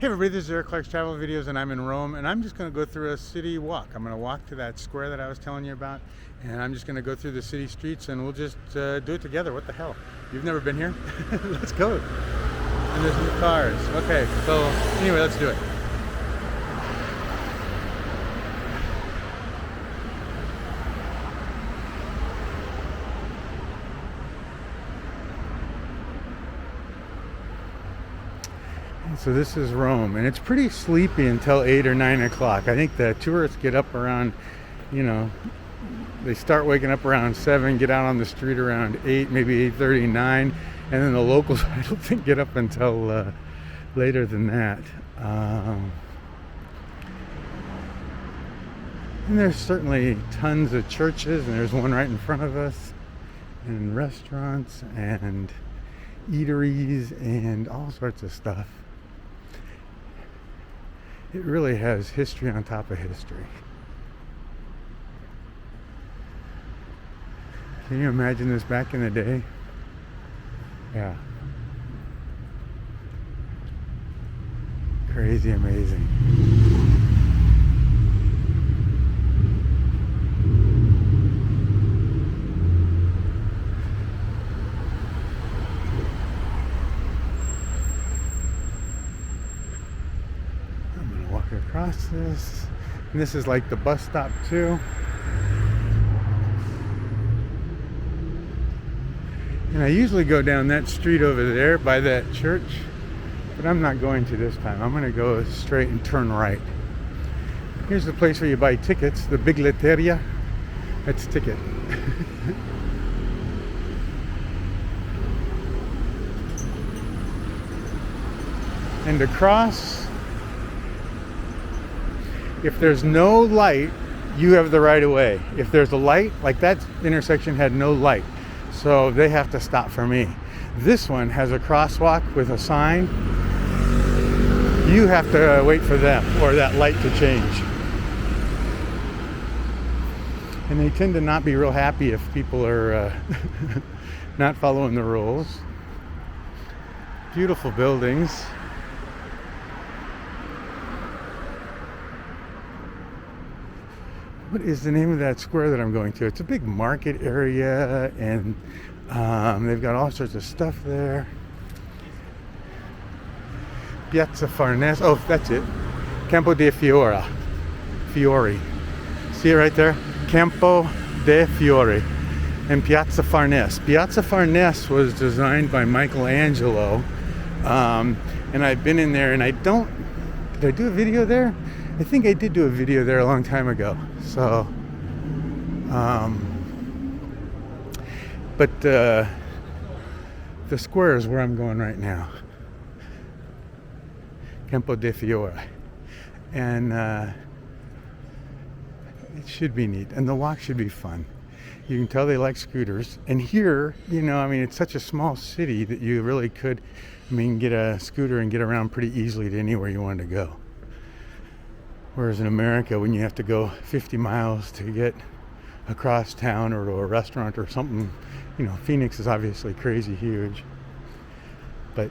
Hey everybody, this is Eric Clark's Travel Videos and I'm in Rome and I'm just going to go through a city walk. I'm going to walk to that square that I was telling you about and I'm just going to go through the city streets and we'll just do it together. What the hell? You've never been here? Let's go. And there's new cars. Okay, so anyway, let's do it. So this is Rome, and it's pretty sleepy until 8 or 9 o'clock. I think the tourists get up around, they start waking up around 7, get out on the street around 8, maybe 8:30, 9, and then the locals, I don't think, get up until later than that. And there's certainly tons of churches, and there's one right in front of us, and restaurants, and eateries, and all sorts of stuff. It really has history on top of history. Can you imagine this back in the day? Yeah. Crazy amazing. Across this, and this is like the bus stop too. And I usually go down that street over there by that church, but I'm not going to this time. I'm going to go straight and turn right. Here's the place where you buy tickets, the Biglietteria. That's ticket. And across, if there's no light, you have the right of way. If there's a light, like that intersection had no light, so they have to stop for me. This one has a crosswalk with a sign. You have to wait for them or that light to change. And they tend to not be real happy if people are not following the rules. Beautiful buildings. What is the name of that square that I'm going to? It's a big market area, and they've got all sorts of stuff there. Piazza Farnese. Oh, that's it. Campo de Fiori. See it right there? Campo de Fiori. And Piazza Farnese. Piazza Farnese was designed by Michelangelo. And I've been in there, and did I do a video there? I think I did do a video there a long time ago. So, but the square is where I'm going right now. Campo de Fiori. And it should be neat. And the walk should be fun. You can tell they like scooters. And here, it's such a small city that you really could, get a scooter and get around pretty easily to anywhere you want to go. Whereas in America, when you have to go 50 miles to get across town or to a restaurant or something, Phoenix is obviously crazy huge. But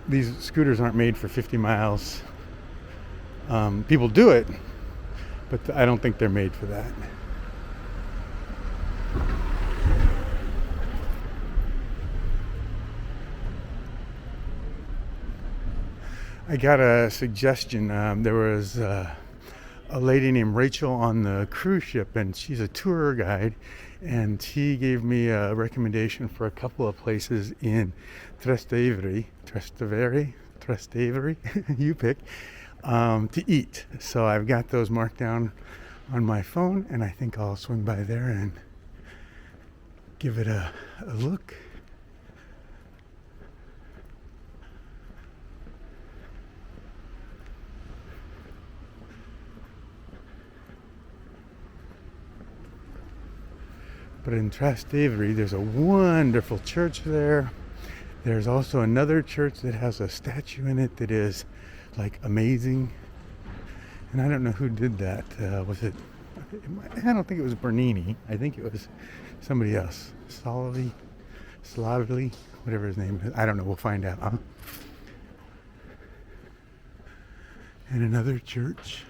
these scooters aren't made for 50 miles. People do it, but I don't think they're made for that. I got a suggestion. There was a lady named Rachel on the cruise ship, and she's a tour guide, and she gave me a recommendation for a couple of places in Trastevere, you pick, to eat. So I've got those marked down on my phone, and I think I'll swing by there and give it a look. But in Trastevere, there's a wonderful church there. There's also another church that has a statue in it that is like amazing. And I don't know who did that. Was it? I don't think it was Bernini. I think it was somebody else. Slavely, whatever his name is. I don't know. We'll find out. And another church.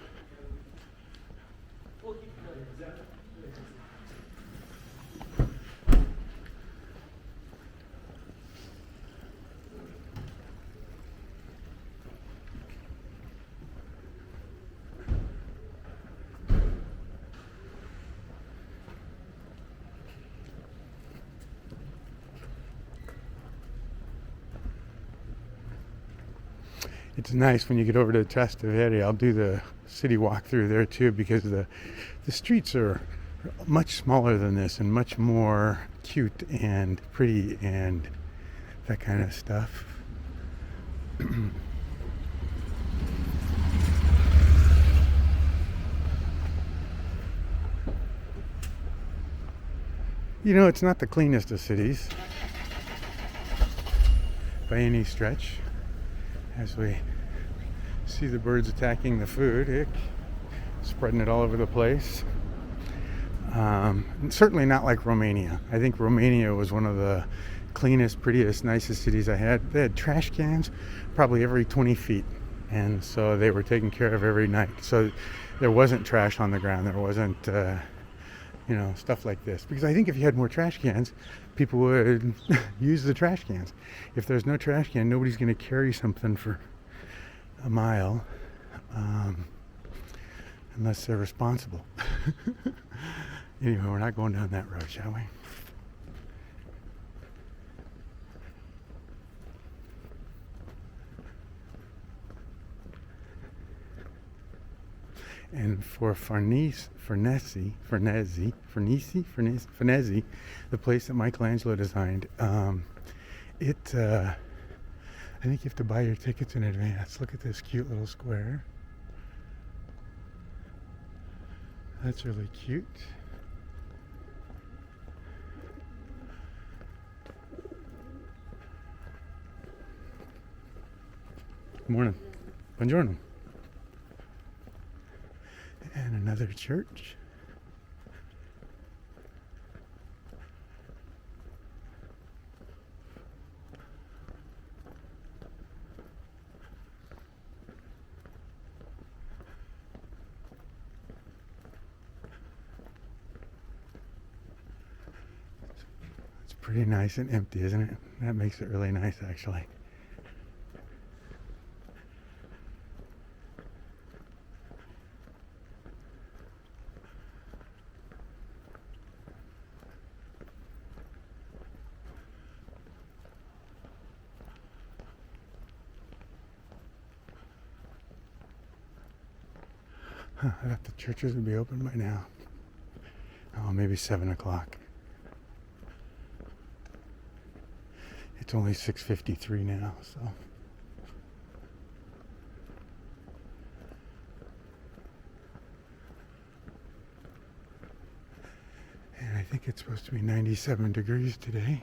It's nice when you get over to Piazza Navona. I'll do the city walk through there too, because the streets are much smaller than this and much more cute and pretty and that kind of stuff. You know, it's not the cleanest of cities by any stretch. As we see the birds attacking the food, spreading it all over the place. Certainly not like Romania. I think Romania was one of the cleanest, prettiest, nicest cities I had. They had trash cans probably every 20 feet. And so they were taken care of every night. So there wasn't trash on the ground. There wasn't, stuff like this. Because I think if you had more trash cans, people would use the trash cans. If there's no trash can, nobody's going to carry something for a mile unless they're responsible. Anyway, we're not going down that road, shall we? And for Farnese, the place that Michelangelo designed, I think you have to buy your tickets in advance. Look at this cute little square. That's really cute. Good morning. Buongiorno. And another church. It's pretty nice and empty, isn't it? That makes it really nice, actually. I thought the churches would be open by now. Oh, maybe 7 o'clock. It's only 6:53 now, so. And I think it's supposed to be 97 degrees today.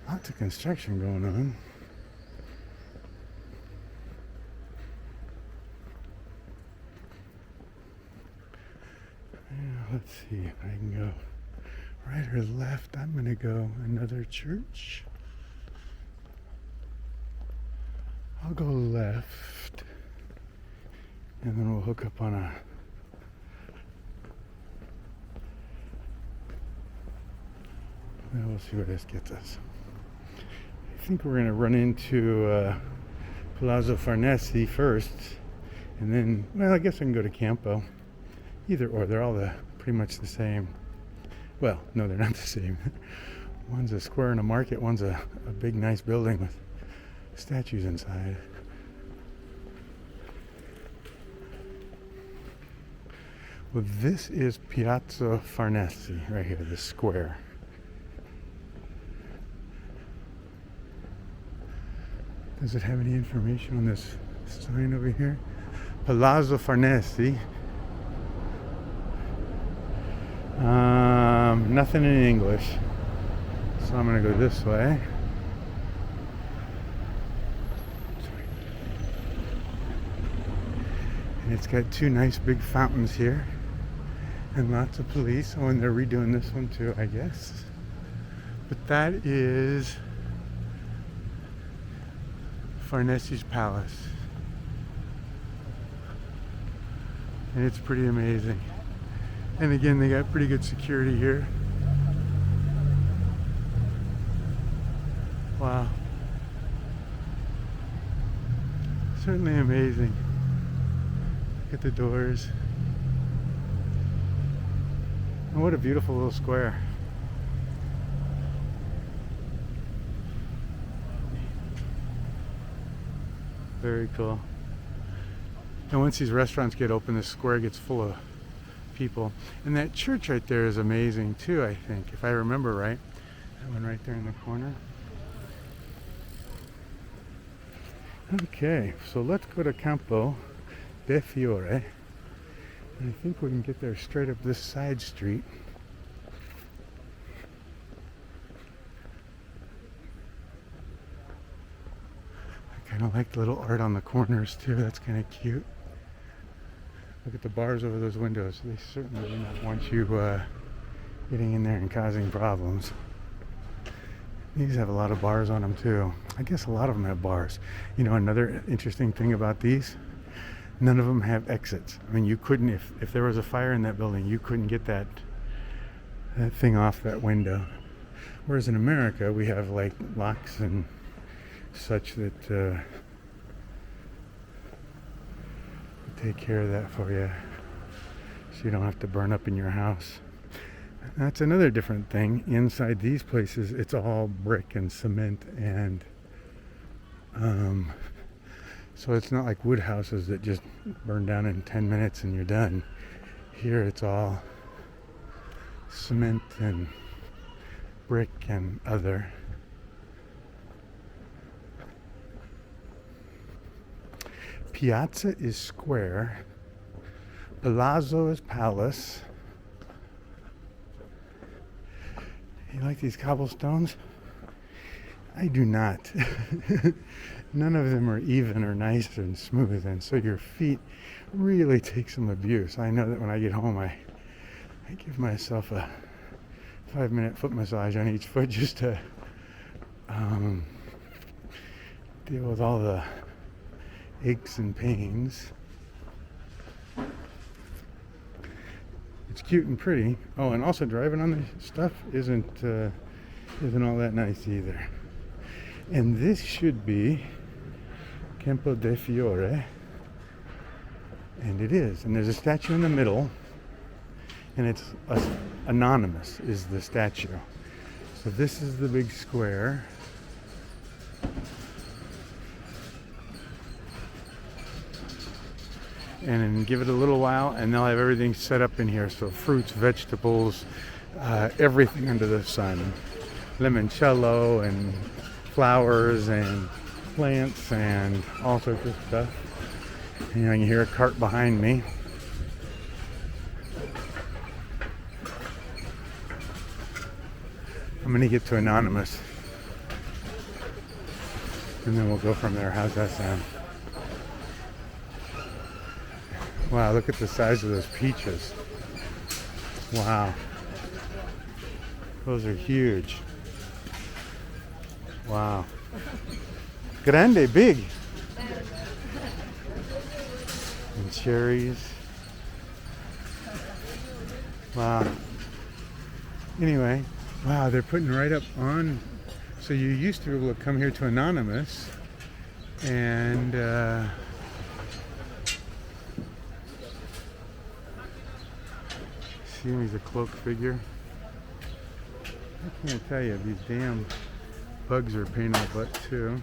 Lots of construction going on. Let's see if I can go right or left. I'm going to go another church. I'll go left. And then we'll hook up on a we'll see where this gets us. I think we're going to run into Palazzo Farnese first, and then, well, I guess I can go to Campo. Either or, they're all pretty much the same. Well, no, they're not the same. One's a square and a market, one's a big, nice building with statues inside. Well, this is Piazza Farnese right here, the square. Does it have any information on this sign over here? Palazzo Farnese. Nothing in English. So I'm going to go this way. And it's got two nice big fountains here. And lots of police. Oh, and they're redoing this one too, I guess. But that is Farnese's palace. And it's pretty amazing. And again, they got pretty good security here. Wow. Certainly amazing. Look at the doors. And what a beautiful little square. Very cool. And once these restaurants get open, this square gets full of people. And that church right there is amazing too, I think, if I remember right. That one right there in the corner. Okay, so let's go to Campo de Fiori. And I think we can get there straight up this side street. I kind of like the little art on the corners too. That's kind of cute. Look at the bars over those windows. They certainly do not want you getting in there and causing problems. These have a lot of bars on them too. I guess a lot of them have bars. You know, another interesting thing about these, none of them have exits. I mean, you couldn't, if there was a fire in that building, you couldn't get that thing off that window. Whereas in America, we have like locks and such that take care of that for you, so you don't have to burn up in your house. That's another different thing. Inside these places, it's all brick and cement, and so it's not like wood houses that just burn down in 10 minutes and you're done. Here it's all cement and brick and other. Piazza is square. Palazzo is palace. You like these cobblestones? I do not. None of them are even or nice and smooth, and so your feet really take some abuse. I know that when I get home, I give myself a 5-minute foot massage on each foot just to deal with all the aches and pains. It's cute and pretty. Oh, and also driving on the stuff isn't all that nice either. And this should be Campo de Fiori, and it is. And there's a statue in the middle, and it's anonymous is the statue. So this is the big square. And then give it a little while, and they'll have everything set up in here. So fruits, vegetables, everything under the sun. Limoncello and flowers and plants and all sorts of stuff. And, you know, you can hear a cart behind me. I'm going to get to Anonymous, and then we'll go from there. How's that sound? Wow, look at the size of those peaches. Wow. Those are huge. Wow. Grande, big. And cherries. Wow. Anyway, wow, they're putting right up on. So you used to be able to come here to Anonymous and see him, he's a cloaked figure. I can't tell you, these damn bugs are a pain in the butt too.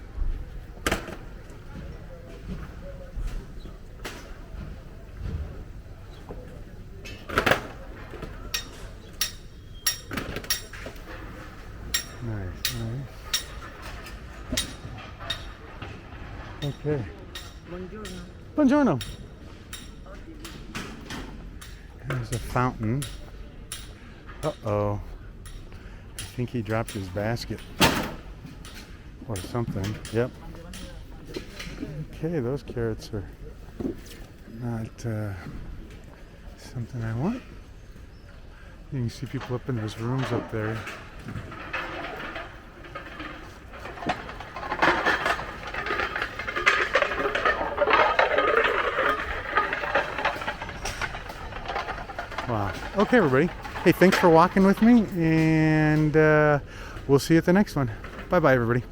Nice, nice. Okay. Buongiorno. Buongiorno. There's a fountain. Uh-oh. think he dropped his basket or something. Yep. Okay, those carrots are not something I want. You can see people up in those rooms up there. Wow. Okay, everybody. Hey, thanks for walking with me, and we'll see you at the next one. Bye-bye, everybody.